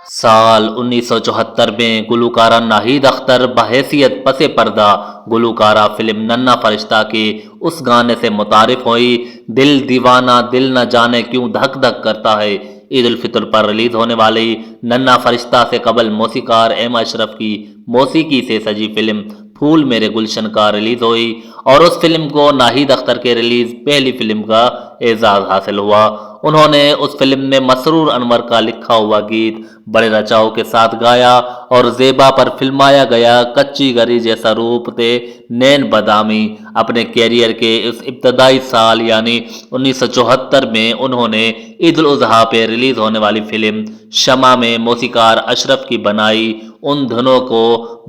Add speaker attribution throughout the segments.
Speaker 1: سال 1974 میں گلوکارہ ناہید اختر بحیثیت پس پردہ گلوکارہ فلم ننا فرشتہ کے اس گانے سے متعارف ہوئی، دل دیوانہ دل نہ جانے کیوں دھک دھک کرتا ہے۔ عید الفطر پر ریلیز ہونے والی ننا فرشتہ سے قبل موسیقار ایم اشرف کی موسیقی سے سجی فلم پھول میرے گلشن کا ریلیز ہوئی اور اس فلم کو ناہید اختر کے ریلیز پہلی فلم کا اعزاز حاصل ہوا۔ انہوں نے اس فلم میں مسرور انور کا لکھا ہوا گیت بڑے رچاؤ کے ساتھ گایا اور زیبا پر فلمایا گیا کچی گری جیسا روپ تے نین بدامی۔ اپنے کیریئر کے اس ابتدائی سال یعنی 1974 میں انہوں نے عید الاضحیٰ پہ ریلیز ہونے والی فلم شمع میں موسیقار اشرف کی بنائی ان دھنوں کو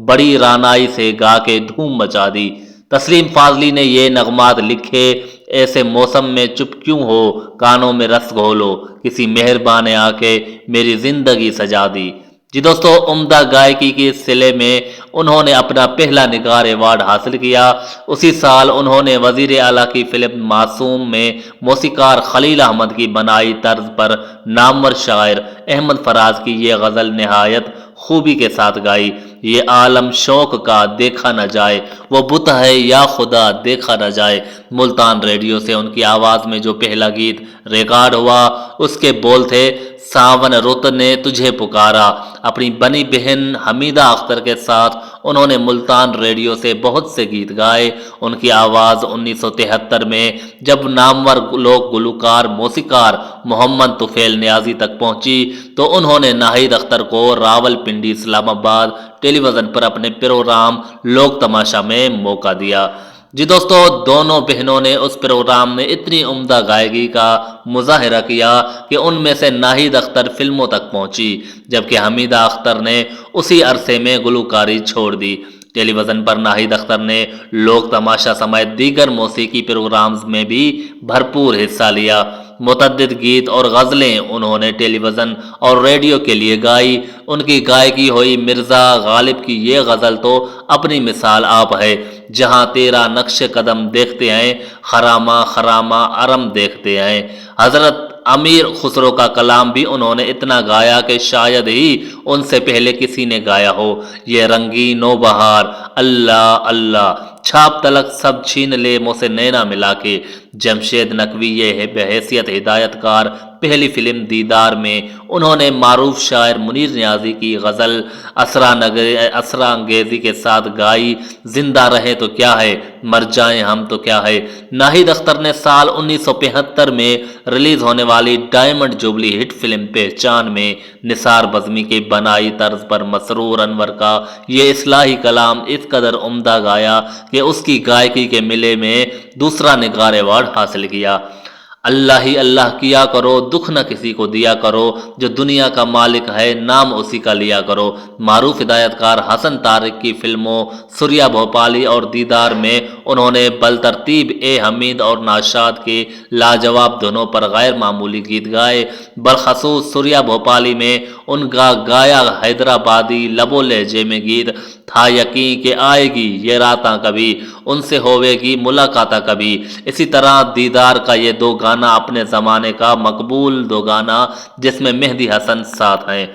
Speaker 1: بڑی رانائی سے گا کے دھوم مچا دی۔ تسلیم فاضلی نے یہ نغمات لکھے، ایسے موسم میں چپ کیوں ہو کانوں میں رس گھولو، کسی مہربان نے آ کے میری زندگی سجا دی۔ جی دوستو، عمدہ گائکی کے سلسلے میں انہوں نے اپنا پہلا نگار ایوارڈ حاصل کیا۔ اسی سال انہوں نے وزیر اعلیٰ کی فلم معصوم میں موسیقار خلیل احمد کی بنائی طرز پر نامور شاعر احمد فراز کی یہ غزل نہایت خوبی کے ساتھ گائی۔ یہ عالم شوق کا دیکھا نہ جائے، وہ بت ہے یا خدا دیکھا نہ جائے۔ ملتان ریڈیو سے ان کی آواز میں جو پہلا گیت ریکارڈ ہوا اس کے بول تھے، ساون رت نے تجھے پکارا۔ اپنی بنی بہن حمیدہ اختر کے ساتھ انہوں نے ملتان ریڈیو سے بہت سے گیت گائے۔ ان کی آواز 1973 میں جب نامور لوک گلوکار موسیقار محمد طفیل نیازی تک پہنچی تو انہوں نے ناہید اختر کو راول پنڈی اسلام آباد ٹیلی ویژن پر اپنے پروگرام لوک تماشا میں موقع دیا۔ جی دوستو، دونوں بہنوں نے اس پروگرام میں اتنی عمدہ گائیکی کا مظاہرہ کیا کہ ان میں سے ناہید اختر فلموں تک پہنچی جبکہ حمیدہ اختر نے اسی عرصے میں گلوکاری چھوڑ دی۔ ٹیلی ویژن پر ناہید اختر نے لوک تماشا سمیت دیگر موسیقی پروگرامز میں بھی بھرپور حصہ لیا۔ متعدد گیت اور غزلیں انہوں نے ٹیلی ویژن اور ریڈیو کے لیے گائی۔ ان کی گائیکی ہوئی مرزا غالب کی یہ غزل تو اپنی مثال آپ ہے، جہاں تیرا نقش قدم دیکھتے ہیں خرامہ خرامہ ارم دیکھتے ہیں۔ حضرت امیر خسرو کا کلام بھی انہوں نے اتنا گایا کہ شاید ہی ان سے پہلے کسی نے گایا ہو۔ یہ رنگی نو بہار اللہ اللہ چھاپ تلک سب چھین لے مو سے نینا ملا کے۔ جمشید نقوی یہ ہے بحیثیت ہدایت کار پہلی فلم دیدار میں انہوں نے معروف شاعر منیر نیازی کی غزل اسرا انگیزی کے ساتھ گائی، زندہ رہے تو کیا ہے مر جائیں ہم تو کیا ہے۔ ناہید اختر نے سال 1975 میں ریلیز ہونے والی ڈائمنڈ جوبلی ہٹ فلم پہچان میں نثار بزمی کی بنائی طرز پر مسرور انور کا یہ اصلاحی کلام اس قدر عمدہ گایا کہ اس کی گائیکی کے ملے میں دوسرا نگار ایوارڈ حاصل کیا۔ اللہ ہی اللہ کیا کرو، دکھ نہ کسی کو دیا کرو، جو دنیا کا مالک ہے نام اسی کا لیا کرو۔ معروف ہدایت کار حسن طارق کی فلموں سوریا بھوپالی اور دیدار میں انہوں نے بالترتیب اے حمید اور ناشاد کے لاجواب دھنوں پر غیر معمولی گیت گائے۔ بالخصوص سوریا بھوپالی میں ان کا گایا حیدرآبادی لب و لہجے میں گیت تھا یقین کہ آئے گی یہ راتاں کبھی، ان سے ہوئے گی ملاقاتاں کبھی۔ اسی طرح دیدار کا یہ دو گانا اپنے زمانے کا مقبول دو گانا جس میں مہدی حسن ساتھ ہیں۔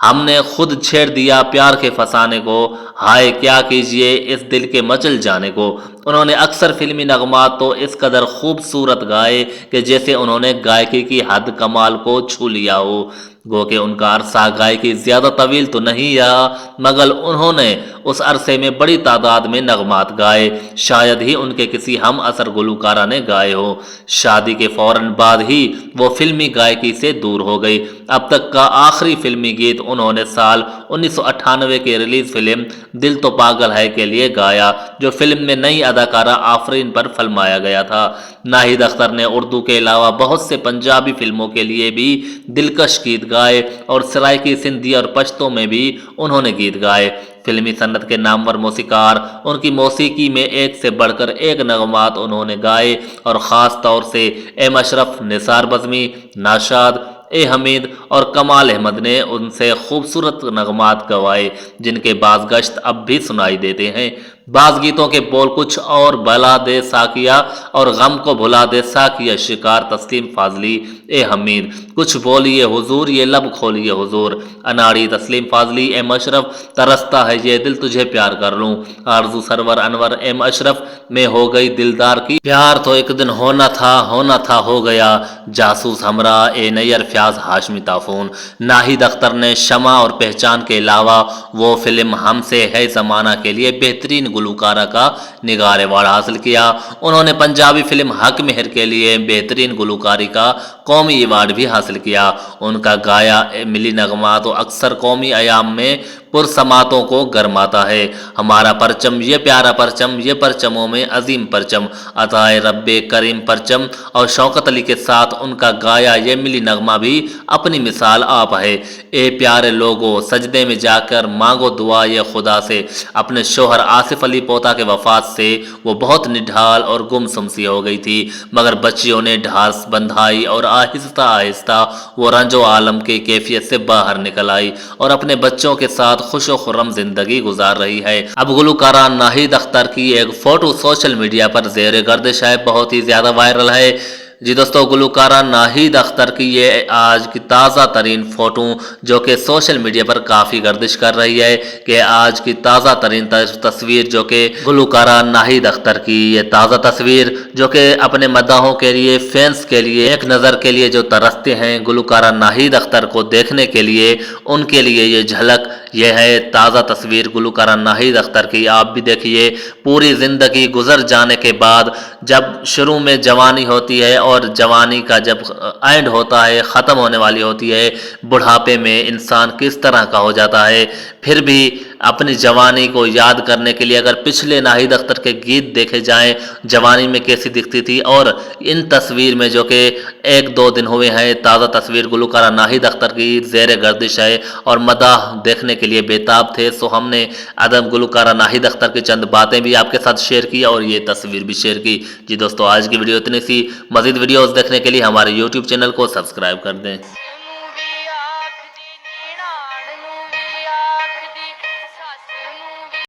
Speaker 1: ہم نے خود چھیڑ دیا پیار کے فسانے کو، ہائے کیا کیجئے اس دل کے مچل جانے کو۔ انہوں نے اکثر فلمی نغمات تو اس قدر خوبصورت گائے کہ جیسے انہوں نے گائیکی کی حد کمال کو چھو لیا ہو۔ گو کہ ان کا عرصہ گائیکی زیادہ طویل تو نہیں رہا مگر انہوں نے اس عرصے میں بڑی تعداد میں نغمات گائے، شاید ہی ان کے کسی ہم اثر گلوکارہ نے گائے ہو۔ شادی کے فوراً بعد ہی وہ فلمی گائیکی سے دور ہو گئی۔ اب تک کا آخری فلمی گیت انہوں نے سال 1998 کی ریلیز فلم دل تو پاگل ہے کے لیے گایا، جو فلم میں نئی اداکارہ آفرین پر فلمایا گیا تھا۔ ناہید اختر نے اردو کے علاوہ بہت سے پنجابی فلموں کے لیے بھی دلکش گیت گائے اور سرائکی سندھی اور پشتو میں بھی انہوں نے گیت گائے۔ فلمی صنعت کے نامور موسیقار ان کی موسیقی میں ایک سے بڑھ کر ایک نغمات انہوں نے گائے اور خاص طور سے ایم اشرف، نثار بزمی، ناشاد، اے حمید اور کمال احمد نے ان سے خوبصورت نغمات گوائے جن کے بعض گشت اب بھی سنائی دیتے ہیں۔ بعض گیتوں کے بول کچھ اور بلا دے ساکیا اور غم کو بھلا دے ساکیا شکار تسلیم فاضلی اے حمید، کچھ بولیے حضور یہ لب کھولیے حضور، اناڑی تسلیم فاضلی اے مشرف، ترستا ہے یہ دل تجھے پیار کر لوں، آرزو سرور انور اے مشرف میں ہو گئی دلدار کی پیار تو ایک دن ہونا تھا ہو گیا، جاسوس ہمراہ اے نیر فیاض ہاشمی تافون۔ ناہید اختر نے شمع اور پہچان کے علاوہ وہ فلم ہم سے ہے زمانہ کے لیے بہترین گلوکارہ کا نگار ایوارڈ حاصل کیا۔ انہوں نے پنجابی فلم حق مہر کے لیے بہترین گلوکاری کا قومی ایوارڈ بھی حاصل کیا۔ ان کا گایا ملی نغمہ تو اکثر قومی ایام میں پرسماعتوں کو گرماتا ہے۔ ہمارا پرچم یہ پیارا پرچم، یہ پرچموں میں عظیم پرچم، عطائے رب کریم پرچم، اور شوکت علی کے ساتھ ان کا گایا یہ ملی نغمہ بھی اپنی مثال آپ ہے۔ اے پیارے لوگو سجدے میں جا کر مانگو دعا یہ خدا سے، اپنے شوہر آصف علی پوتا کے وفات سے وہ بہت نڈھال اور گمسم سی ہو گئی تھی، مگر بچیوں نے ڈھارس بندھائی اور آہستہ آہستہ وہ رنج و عالم کی کیفیت سے باہر نکل آئی اور اپنے بچوں کے ساتھ خوش و خرم زندگی گزار رہی ہے۔ اب گلوکارہ ناہید اختر کی ایک فوٹو سوشل میڈیا پر زیر گردش ہے، بہت ہی زیادہ وائرل ہے۔ جی دوستو، گلوکارہ ناہید اختر کی یہ آج کی تازہ ترین فوٹو جو کہ سوشل میڈیا پر کافی گردش کر رہی ہے کہ آج کی تازہ ترین تصویر جو کہ گلوکارہ ناہید اختر کی یہ تازہ تصویر جو کہ اپنے مداحوں کے لیے، فینس کے لیے ایک نظر کے لیے جو ترستے ہیں گلوکارہ ناہید اختر کو دیکھنے کے لیے، ان کے لیے یہ جھلک یہ ہے تازہ تصویر گلوکارہ ناہید اختر کی۔ آپ بھی دیکھیے، پوری زندگی گزر جانے کے بعد جب شروع میں جوانی ہوتی ہے اور جوانی کا جب اینڈ ہوتا ہے، ختم ہونے والی ہوتی ہے، بڑھاپے میں انسان کس طرح کا ہو جاتا ہے، پھر بھی اپنی جوانی کو یاد کرنے کے لیے اگر پچھلے ناہید اختر کے گیت دیکھے جائیں جوانی میں کیسی دکھتی تھی، اور ان تصویر میں جو کہ ایک دو دن ہوئے ہیں تازہ تصویر گلوکارہ ناہید اختر کی زیر گردش ہے اور مداح دیکھنے کے لیے بےتاب تھے، سو ہم نے ادب گلوکارہ ناہید اختر کی چند باتیں بھی آپ کے ساتھ شیئر کی اور یہ تصویر بھی شیئر کی۔ جی دوستو، آج کی ویڈیو اتنی سی، مزید ویڈیوز دیکھنے کے لیے ہمارے یوٹیوب چینل کو سبسکرائب کر دیں۔